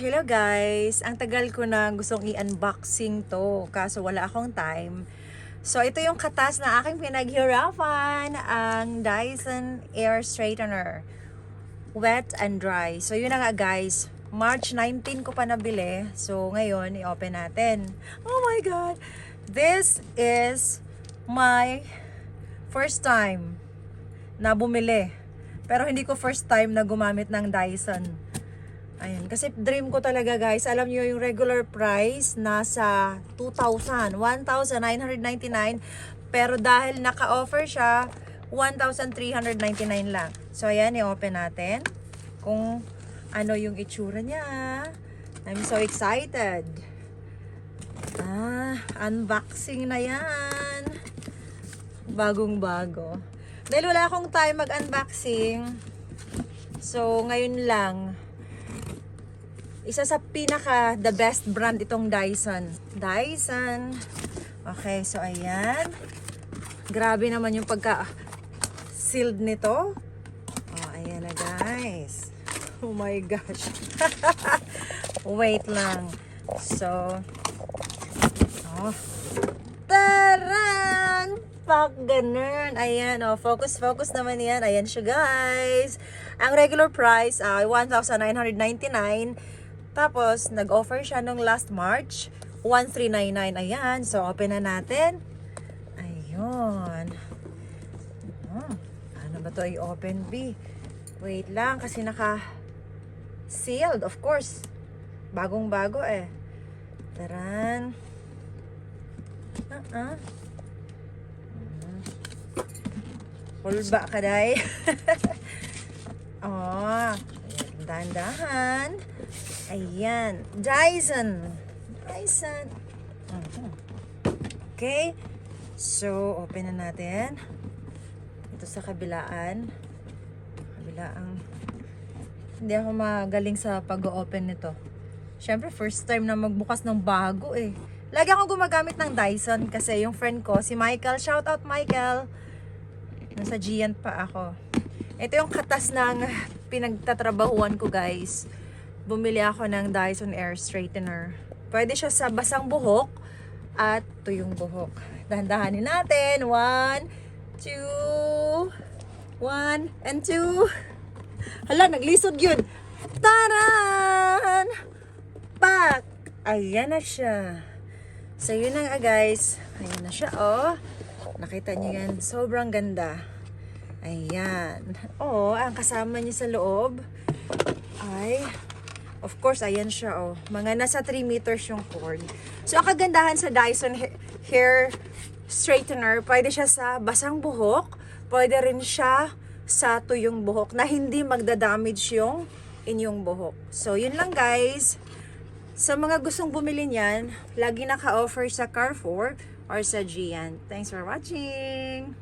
Hello guys! Ang tagal ko na gustong i-unboxing to kaso wala akong time. So ito yung katas na aking pinaghirapan, ang Dyson Air Straightener. Wet and dry. So yun na nga guys, March 19 ko pa nabili. So ngayon, i-open natin. Oh my God! This is my first time na bumili. Pero hindi ko first time na gumamit ng Dyson. Ayan, kasi dream ko talaga guys. Alam niyo yung regular price nasa 2,000, 1,999. Pero dahil naka-offer siya, 1,399 lang. So ayan, i-open natin kung ano yung itsura niya. I'm so excited. Unboxing na yan. Bagong-bago. Dahil wala akong time mag-unboxing. So ngayon lang. Isa sa pinaka the best brand itong Dyson. Dyson. Okay, so ayan. Grabe naman yung pagka sealed nito. Oh, ayan na guys. Oh my gosh. Wait lang. So, oh. Taran! Pak, ganun. Ayan, oh. Focus naman yan. Ayan siya guys. Ang regular price ay 1,999. Tapos, nag-offer siya nung last March, 1,399. Ayan. So, open na natin. Ayun. Ano ba to i-open, B? Wait lang, kasi naka-sealed, of course. Bagong-bago eh. Taran. Hulba ka, day. Oh, dahan-dahan. Ayan. Dyson. Okay. So, open na natin. Ito sa kabilaan. Hindi ako magaling sa pag-open nito. Siyempre, first time na magbukas ng bago eh. Lagi akong gumagamit ng Dyson kasi yung friend ko, si Michael. Shout out, Michael. Nasa Giant pa ako. Ito yung katas ng pinagtatrabahuan ko, guys. Bumili ako ng Dyson Air Straightener. Pwede siya sa basang buhok at tuyong buhok. Dahan-dahanin natin. 1, 2, 1, and 2. Hala, naglisod yun. Taran! Pak! Ayan na siya. So, yun na nga, guys. Ayan na siya, oh. Nakita niyo yan. Sobrang ganda. Ayan. Oh, ang kasama niya sa loob ay, of course, ayan siya, oh. Mga nasa 3 meters yung cord. So, ang kagandahan sa Dyson Hair Straightener, pwede siya sa basang buhok, pwede rin siya sa tuyong buhok na hindi magdadamage yung inyong buhok. So, yun lang guys. Sa mga gustong bumili niyan, lagi naka-offer sa Carrefour or sa Giant. Thanks for watching!